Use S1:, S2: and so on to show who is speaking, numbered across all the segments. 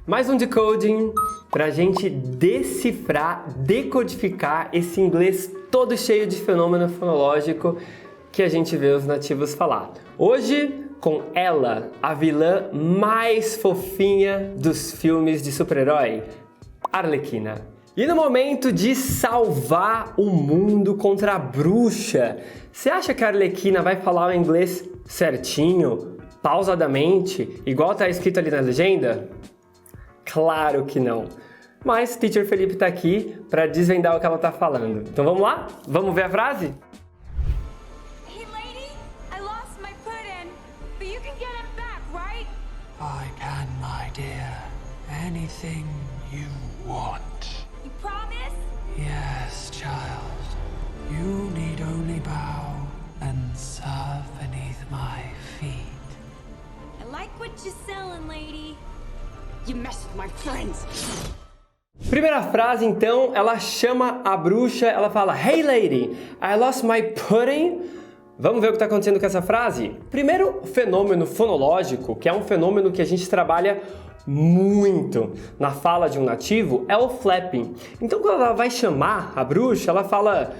S1: Mais um decoding para a gente decifrar, decodificar esse inglês todo cheio de fenômeno fonológico que a gente vê os nativos falar. Hoje, com ela, a vilã mais fofinha dos filmes de super-herói, Arlequina. E no momento de salvar o mundo contra a bruxa, você acha que a Arlequina vai falar o inglês certinho, pausadamente, igual tá escrito ali na legenda? Claro que não. Mas Teacher Felipe tá aqui para desvendar o que ela tá falando. Então vamos lá? Vamos ver a frase?
S2: Hey lady, I lost my pudding, but you can get it back, right?
S3: I can, my dear. Anything you want.
S2: You promise?
S3: Yes, child. You need only bow and serve beneath my feet.
S2: I like what you're selling, lady. You mess with my friends.
S1: Primeira frase, então, ela chama a bruxa, ela fala: Hey lady, I lost my pudding. Vamos ver o que está acontecendo com essa frase? Primeiro fenômeno fonológico, que é um fenômeno que a gente trabalha muito na fala de um nativo, é o flapping. Então, quando ela vai chamar a bruxa, ela fala: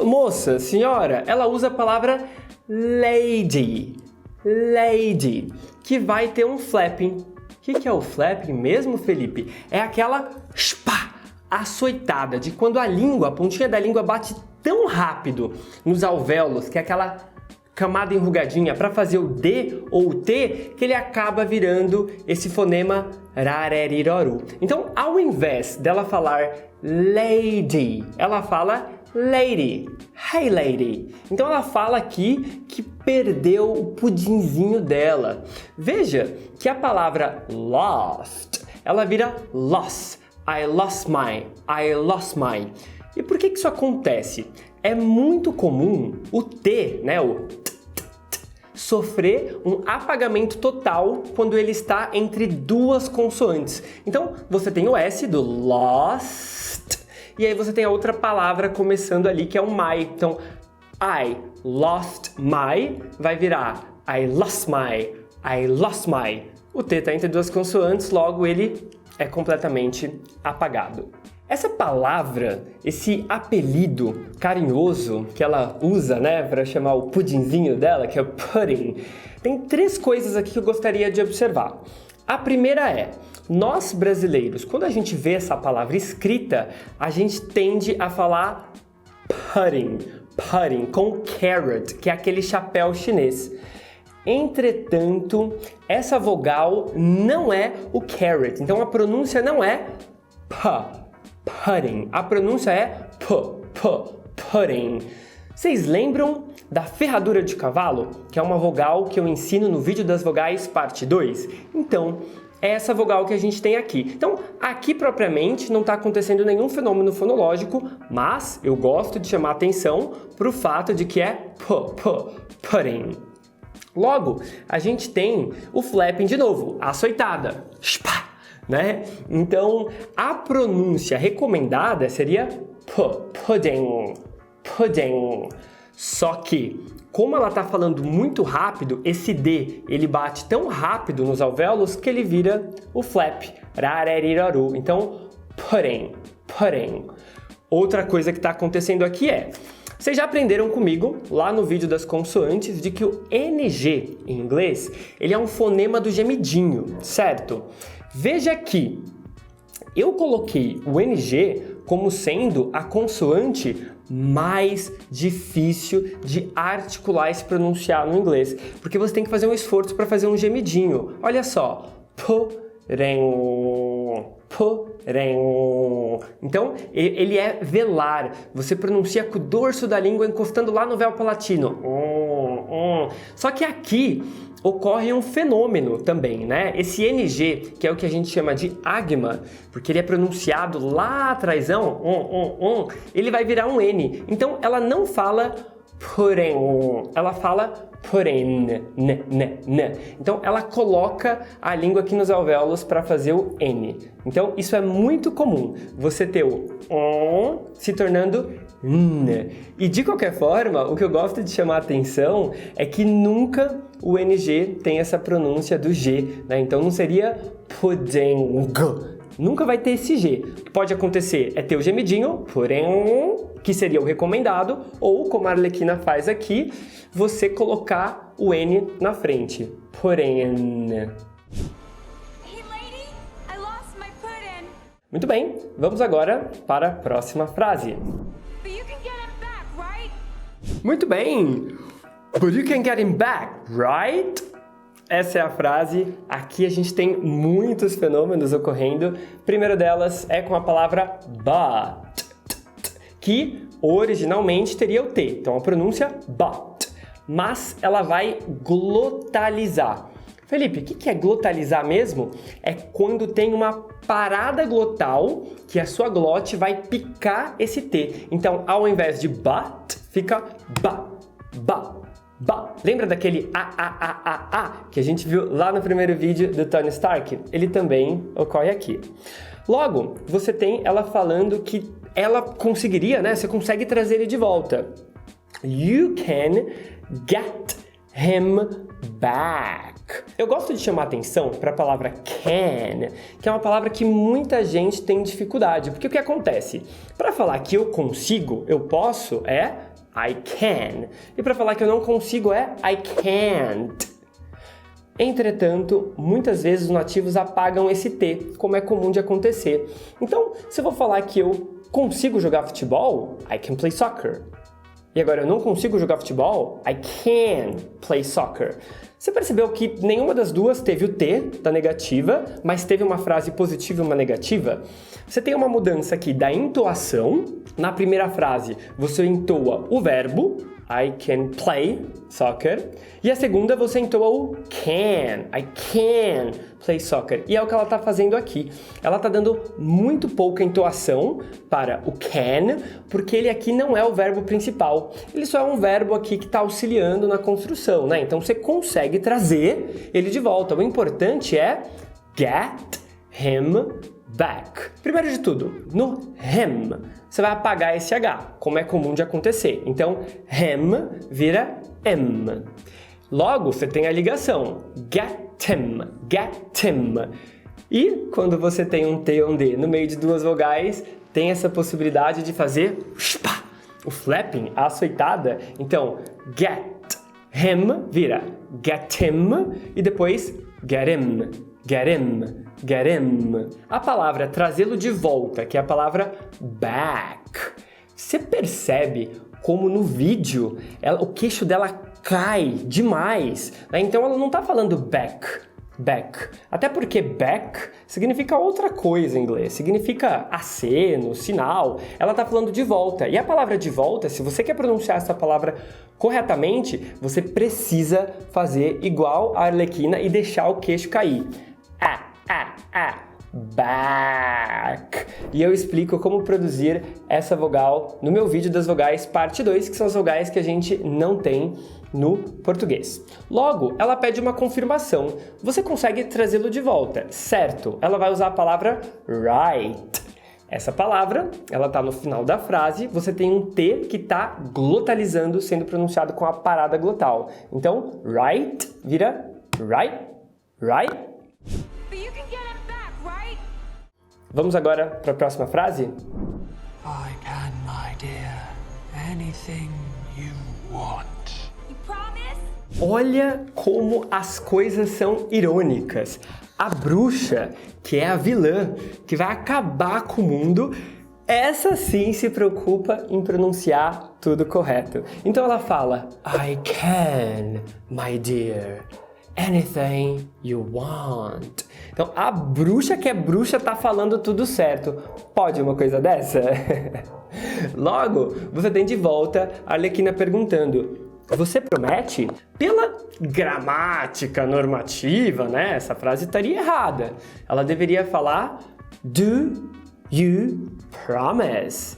S1: moça, senhora, ela usa a palavra lady, lady, que vai ter um flapping. O que é o flapping mesmo, Felipe? É aquela açoitada de quando a pontinha da língua bate tão rápido nos alvéolos, que é aquela camada enrugadinha para fazer o D ou o T, que ele acaba virando esse fonema rareriroru. Então, ao invés dela falar lady, ela fala lady. Hey lady. Então ela fala aqui que perdeu o pudinzinho dela. Veja que a palavra lost, ela vira lost. I lost my. E por que isso acontece? É muito comum o T, né, o sofrer um apagamento total quando ele está entre duas consoantes. Então, você tem o S do lost, e aí você tem a outra palavra começando ali, que é o my. Então, I lost my vai virar I lost my. O T está entre duas consoantes, logo ele é completamente apagado. Essa palavra, esse apelido carinhoso que ela usa, né, para chamar o pudinzinho dela, que é o pudding, tem três coisas aqui que eu gostaria de observar. A primeira é, nós brasileiros, quando a gente vê essa palavra escrita, a gente tende a falar pudding com carrot, que é aquele chapéu chinês. Entretanto, essa vogal não é o carrot, então a pronúncia não é pudding, a pronúncia é pudding. Vocês lembram da ferradura de cavalo, que é uma vogal que eu ensino no vídeo das vogais parte 2? Então, é essa vogal que a gente tem aqui. Então, aqui propriamente não está acontecendo nenhum fenômeno fonológico, mas eu gosto de chamar atenção para o fato de que é pudding. Logo, a gente tem o flapping de novo, a açoitada, né? Então, a pronúncia recomendada seria pudding. Só que, como ela está falando muito rápido, esse D, ele bate tão rápido nos alvéolos que ele vira o flap, rareriroru. Então, pudding. Outra coisa que está acontecendo aqui é, vocês já aprenderam comigo, lá no vídeo das consoantes, de que o NG em inglês, ele é um fonema do gemidinho, certo? Veja aqui, eu coloquei o NG como sendo a consoante mais difícil de articular e se pronunciar no inglês, porque você tem que fazer um esforço para fazer um gemidinho. Olha só, porém. Então, ele é velar. Você pronuncia com o dorso da língua encostando lá no véu palatino. Só que aqui ocorre um fenômeno também, né? Esse NG, que é o que a gente chama de agma, porque ele é pronunciado lá atrásão, ele vai virar um N. Então, ela não fala porém, ela fala porém, Então, ela coloca a língua aqui nos alvéolos para fazer o N. Então, isso é muito comum, você ter o se tornando N. E de qualquer forma, o que eu gosto de chamar a atenção é que nunca o NG tem essa pronúncia do G, né? Então, não seria pudding. Nunca vai ter esse G. O que pode acontecer é ter o gemidinho, pudding, que seria o recomendado, ou, como a Arlequina faz aqui, você colocar o N na frente. Pudding.
S2: Hey, lady, I lost my pudding.
S1: Muito bem, vamos agora para a próxima frase.
S2: But you can get him back, right?
S1: Muito bem! But you can get him back, right? Essa é a frase. Aqui a gente tem muitos fenômenos ocorrendo. O primeiro delas é com a palavra but, que originalmente teria o T. Então a pronúncia but. Mas ela vai glotalizar. Felipe, o que é glotalizar mesmo? É quando tem uma parada glotal que a sua glote vai picar esse T. Então, ao invés de but, fica ba, ba. Ba. Lembra daquele a que a gente viu lá no primeiro vídeo do Tony Stark? Ele também ocorre aqui. Logo, você tem ela falando que ela conseguiria, né? Você consegue trazer ele de volta. You can get him back. Eu gosto de chamar atenção para a palavra can, que é uma palavra que muita gente tem dificuldade. Porque o que acontece? Para falar que eu consigo, eu posso, é I can. E para falar que eu não consigo é I can't. Entretanto, muitas vezes os nativos apagam esse T, como é comum de acontecer. Então, se eu vou falar que eu consigo jogar futebol, I can play soccer. E agora eu não consigo jogar futebol, I can play soccer. Você percebeu que nenhuma das duas teve o T da negativa, mas teve uma frase positiva e uma negativa? Você tem uma mudança aqui da entoação. Na primeira frase, você entoa o verbo, I can play soccer. E a segunda, você entoa o can, I can play soccer. E é o que ela está fazendo aqui. Ela está dando muito pouca entoação para o can, porque ele aqui não é o verbo principal. Ele só é um verbo aqui que está auxiliando na construção, né? Então você consegue trazer ele de volta. O importante é get him back. Primeiro de tudo, no him, você vai apagar esse H, como é comum de acontecer. Então, him vira M. Logo, você tem a ligação. Get him. E quando você tem um T ou um D no meio de duas vogais, tem essa possibilidade de fazer o flapping, a açoitada. Então, get him vira get him e depois get him. A palavra trazê-lo de volta, que é a palavra back. Você percebe como no vídeo o queixo dela cai demais, né? Então ela não está falando back. Até porque back significa outra coisa em inglês, significa aceno, sinal. Ela está falando de volta. E a palavra de volta, se você quer pronunciar essa palavra corretamente, você precisa fazer igual a Arlequina e deixar o queixo cair. Back. E eu explico como produzir essa vogal no meu vídeo das vogais parte 2, que são as vogais que a gente não tem no português. Logo, ela pede uma confirmação. Você consegue trazê-lo de volta, certo? Ela vai usar a palavra right. Essa palavra, ela está no final da frase, você tem um T que está glotalizando, sendo pronunciado com a parada glotal. Então, right vira right.
S2: But you can get him back, right?
S1: Vamos agora para a próxima frase?
S3: I can, my dear. Anything you want.
S2: You promise?
S1: Olha como as coisas são irônicas. A bruxa, que é a vilã, que vai acabar com o mundo, essa sim se preocupa em pronunciar tudo correto. Então ela fala, I can, my dear. Anything you want. Então, a bruxa que é bruxa tá falando tudo certo. Pode uma coisa dessa? Logo, você tem de volta a Arlequina perguntando, você promete? Pela gramática normativa, né? Essa frase estaria errada. Ela deveria falar, do you promise?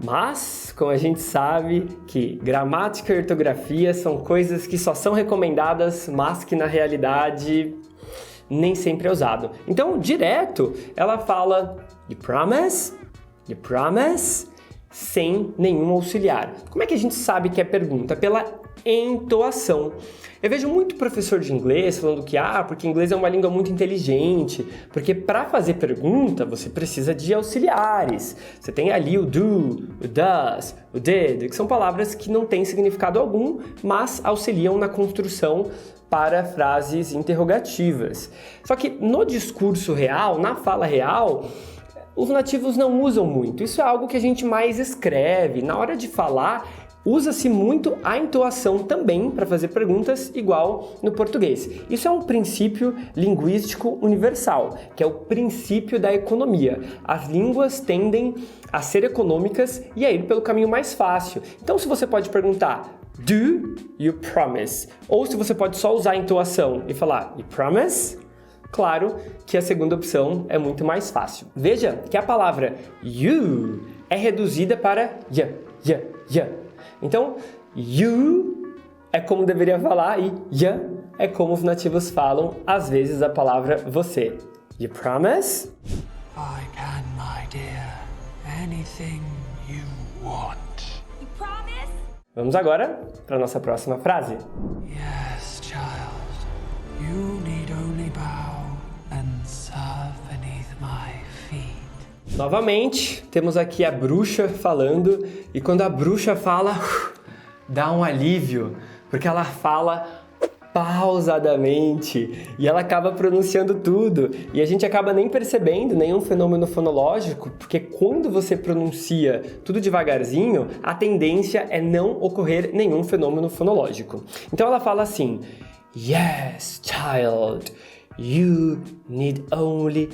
S1: Mas, como a gente sabe que gramática e ortografia são coisas que só são recomendadas, mas que na realidade nem sempre é usado. Então, direto, ela fala you promise, sem nenhum auxiliar. Como é que a gente sabe que é pergunta? Pela entoação. Eu vejo muito professor de inglês falando que, porque inglês é uma língua muito inteligente, porque para fazer pergunta você precisa de auxiliares. Você tem ali o do, o does, o did, que são palavras que não têm significado algum, mas auxiliam na construção para frases interrogativas. Só que no discurso real, na fala real, os nativos não usam muito. Isso é algo que a gente mais escreve. Na hora de falar, usa-se muito a entoação também para fazer perguntas, igual no português. Isso é um princípio linguístico universal, que é o princípio da economia. As línguas tendem a ser econômicas e a ir pelo caminho mais fácil. Então, se você pode perguntar, do you promise? Ou se você pode só usar a entoação e falar, you promise? Claro que a segunda opção é muito mais fácil. Veja que a palavra you é reduzida para ya. Então, you é como deveria falar e ya é como os nativos falam, às vezes, a palavra você. You promise?
S3: I can, my dear. Anything you want.
S2: You promise?
S1: Vamos agora para a nossa próxima frase.
S3: Yes, child. You need only bow and serve beneath my feet.
S1: Novamente, temos aqui a bruxa falando, e quando a bruxa fala, dá um alívio, porque ela fala pausadamente e ela acaba pronunciando tudo, e a gente acaba nem percebendo nenhum fenômeno fonológico, porque quando você pronuncia tudo devagarzinho, a tendência é não ocorrer nenhum fenômeno fonológico. Então ela fala assim, yes, child, you need only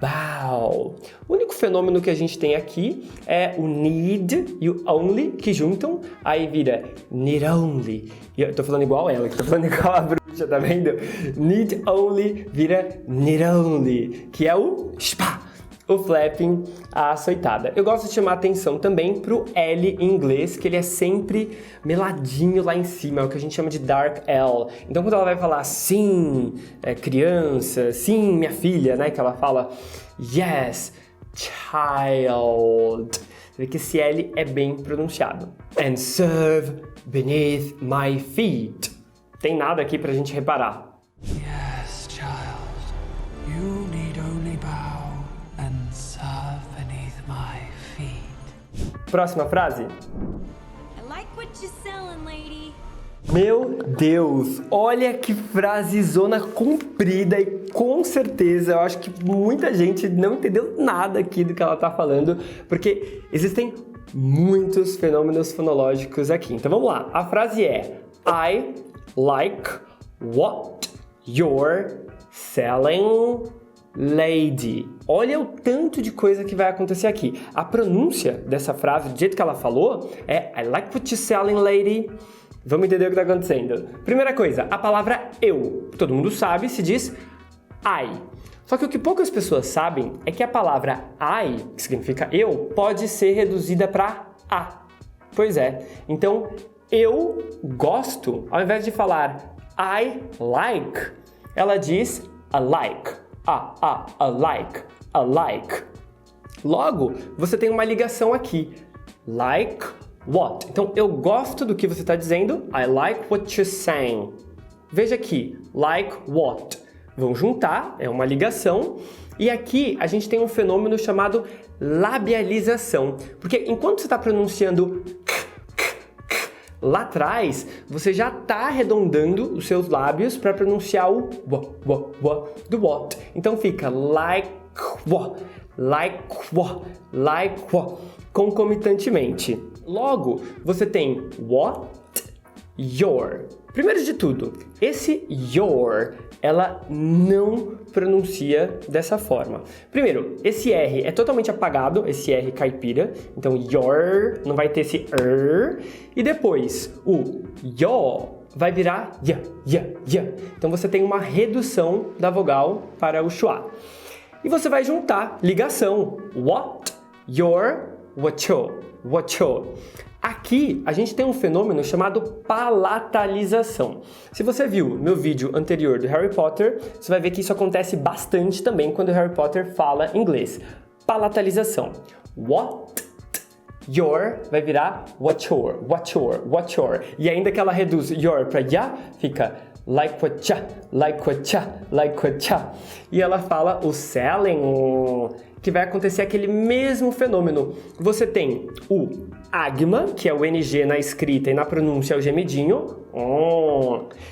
S1: bow. O único fenômeno que a gente tem aqui é o need e o only, que juntam, aí vira need only. E eu tô falando igual ela, que tô falando igual a bruxa, tá vendo? Need only vira need only, que é o spa, o flapping, a açoitada. Eu gosto de chamar atenção também pro L em inglês, que ele é sempre meladinho lá em cima, é o que a gente chama de dark L. Então quando ela vai falar sim, criança, sim, minha filha, né, que ela fala yes, child. Você vê que esse L é bem pronunciado. And serve beneath my feet. Tem nada aqui pra gente reparar.
S3: Yes, child. You need only bow and serve beneath my feet.
S1: Próxima frase.
S2: I like what you're selling, lady.
S1: Meu Deus, olha que frasezona comprida, e com certeza eu acho que muita gente não entendeu nada aqui do que ela tá falando, porque existem muitos fenômenos fonológicos aqui. Então vamos lá, a frase é I like what you're selling, lady. Olha o tanto de coisa que vai acontecer aqui. A pronúncia dessa frase, do jeito que ela falou, é I like what you're selling, lady. Vamos entender o que está acontecendo. Primeira coisa, a palavra eu. Todo mundo sabe, se diz I. Só que o que poucas pessoas sabem é que a palavra I, que significa eu, pode ser reduzida para a. Pois é. Então, eu gosto, ao invés de falar I like, ela diz a like. A like, a like. Logo, você tem uma ligação aqui. Like what? Então, eu gosto do que você está dizendo. I like what you're saying. Veja aqui, like what? Vão juntar, é uma ligação. E aqui a gente tem um fenômeno chamado labialização. Porque enquanto você está pronunciando lá atrás, você já está arredondando os seus lábios para pronunciar o do what. Então fica like what, concomitantemente. Logo, você tem what, your. Primeiro de tudo, esse your, ela não pronuncia dessa forma. Primeiro, esse R é totalmente apagado, esse R caipira, então your, não vai ter esse e depois o yo vai virar ya. Então você tem uma redução da vogal para o schwa. E você vai juntar ligação, what, your, what your. Aqui a gente tem um fenômeno chamado palatalização. Se você viu meu vídeo anterior do Harry Potter, você vai ver que isso acontece bastante também quando o Harry Potter fala inglês. Palatalização. What Your vai virar what your. E ainda que ela reduz your para ya, fica like what cha. E ela fala o selling, que vai acontecer aquele mesmo fenômeno. Você tem o agma, que é o NG na escrita e na pronúncia é o gemidinho,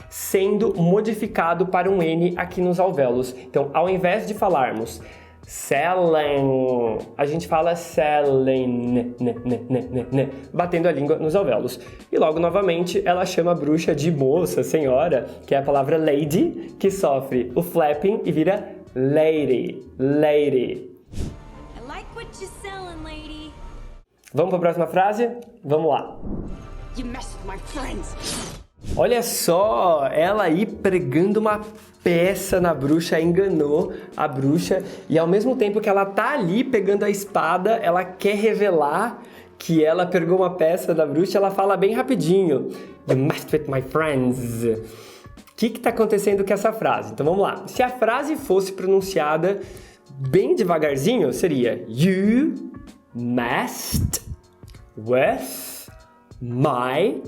S1: sendo modificado para um N aqui nos alvéolos. Então, ao invés de falarmos selling, a gente fala selling, batendo a língua nos alvéolos. E logo, novamente, ela chama a bruxa de moça, senhora, que é a palavra lady, que sofre o flapping e vira lady.
S2: I like what you're selling, lady.
S1: Vamos para a próxima frase? Vamos lá.
S2: You messed with my friends.
S1: Olha só, ela aí pregando uma peça na bruxa, enganou a bruxa e ao mesmo tempo que ela tá ali pegando a espada, ela quer revelar que ela pegou uma peça da bruxa, ela fala bem rapidinho. You messed with my friends. O que tá acontecendo com essa frase? Então vamos lá. Se a frase fosse pronunciada bem devagarzinho, seria You messed with my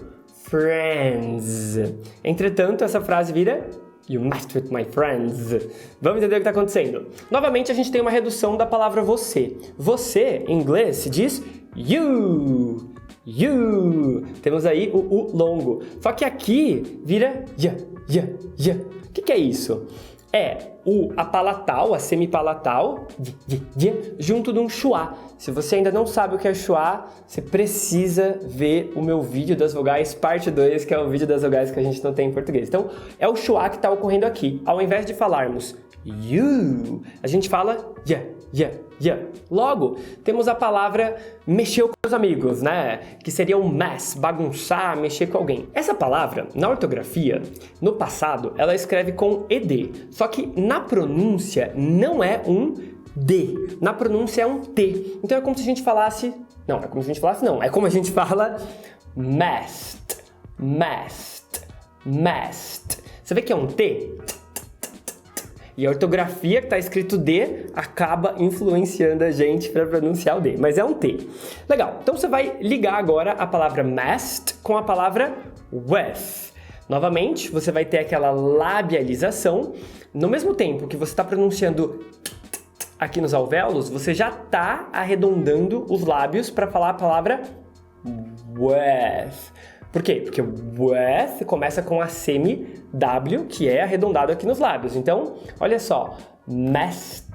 S1: friends. Entretanto, essa frase vira You messed with my friends. Vamos entender o que está acontecendo. Novamente, a gente tem uma redução da palavra você. Você, em inglês, se diz you. Temos aí o U longo. Só que aqui vira ya. O que é isso? É a palatal, a semipalatal, junto de um schwa. Se você ainda não sabe o que é schwa, você precisa ver o meu vídeo das vogais, parte 2, que é o vídeo das vogais que a gente não tem em português. Então, é o schwa que está ocorrendo aqui. Ao invés de falarmos you, a gente fala ya. Logo, temos a palavra mexer com os amigos, né? Que seria um mess, bagunçar, mexer com alguém. Essa palavra, na ortografia, no passado, ela escreve com ED. Só que na pronúncia não é um D. Na pronúncia é um T. Então é como se a gente falasse... Não, é como se a gente falasse não. É como a gente fala messed. Você vê que é um T? E a ortografia que está escrito D acaba influenciando a gente para pronunciar o D, mas é um T. Legal, então você vai ligar agora a palavra messed com a palavra with. Novamente, você vai ter aquela labialização. No mesmo tempo que você está pronunciando aqui nos alvéolos, você já está arredondando os lábios para falar a palavra with. Por quê? Porque o with começa com a semi-W, que é arredondado aqui nos lábios. Então, olha só. Messed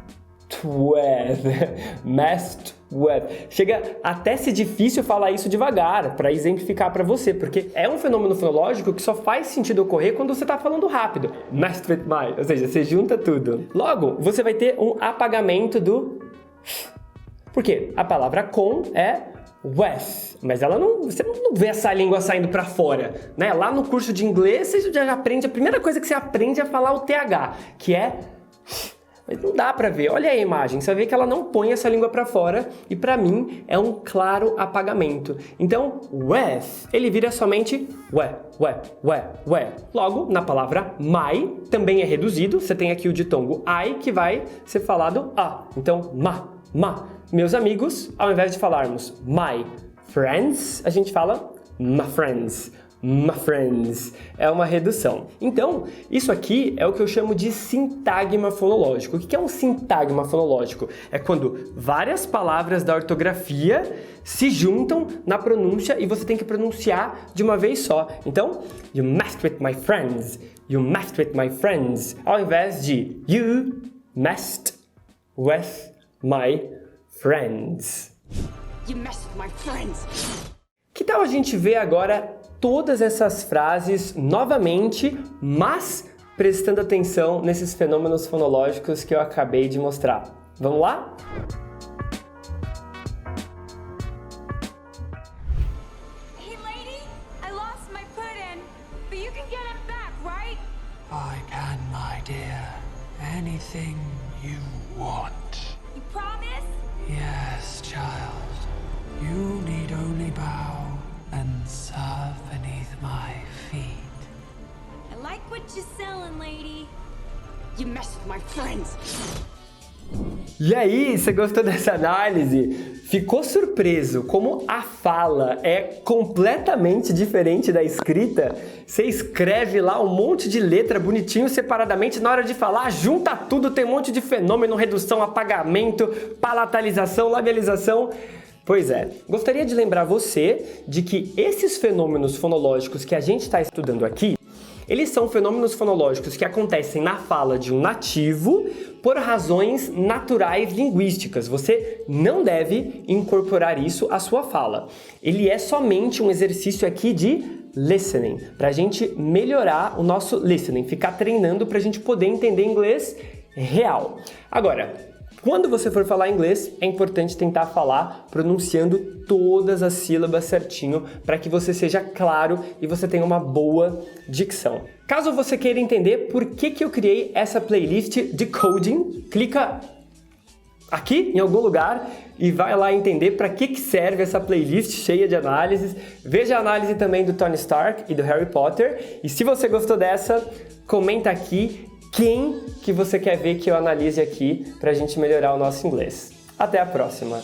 S1: with. Chega até ser difícil falar isso devagar, para exemplificar para você, porque é um fenômeno fonológico que só faz sentido ocorrer quando você está falando rápido. Messed with my. Ou seja, você junta tudo. Logo, você vai ter um apagamento do... Por quê? A palavra com é... with, mas você não vê essa língua saindo para fora, né? Lá no curso de inglês você já aprende, a primeira coisa que você aprende é falar o TH, que é... Mas não dá para ver, olha a imagem, você vai ver que ela não põe essa língua para fora e para mim é um claro apagamento. Então, with, ele vira somente we. Logo, na palavra my, também é reduzido, você tem aqui o ditongo I, que vai ser falado a. Então, ma. Meus amigos, ao invés de falarmos my friends, a gente fala my friends. É uma redução. Então, isso aqui é o que eu chamo de sintagma fonológico. O que é um sintagma fonológico? É quando várias palavras da ortografia se juntam na pronúncia e você tem que pronunciar de uma vez só. Então, you messed with my friends. Ao invés de you messed with my friends.
S2: You messed with my friends.
S1: Que tal a gente ver agora todas essas frases novamente, mas prestando atenção nesses fenômenos fonológicos que eu acabei de mostrar. Vamos lá?
S2: Hey, lady, I lost my pudding, but you can get it back, right?
S3: I can, my dear. Anything you want.
S2: You promise?
S3: Yes, child. You need only bow and serve beneath my feet.
S2: I like what you're selling, lady. You messed with my friends.
S1: E aí, você gostou dessa análise? Ficou surpreso como a fala é completamente diferente da escrita? Você escreve lá um monte de letra bonitinho separadamente, na hora de falar, junta tudo, tem um monte de fenômeno, redução, apagamento, palatalização, labialização. Pois é, gostaria de lembrar você de que esses fenômenos fonológicos que a gente está estudando aqui, eles são fenômenos fonológicos que acontecem na fala de um nativo por razões naturais linguísticas. Você não deve incorporar isso à sua fala. Ele é somente um exercício aqui de listening, para a gente melhorar o nosso listening, ficar treinando para a gente poder entender inglês real. Agora, quando você for falar inglês, é importante tentar falar pronunciando todas as sílabas certinho para que você seja claro e você tenha uma boa dicção. Caso você queira entender por que eu criei essa playlist de coding, clica aqui em algum lugar e vai lá entender para que serve essa playlist cheia de análises. Veja a análise também do Tony Stark e do Harry Potter. E se você gostou dessa, comenta aqui quem que você quer ver que eu analise aqui para a gente melhorar o nosso inglês. Até a próxima!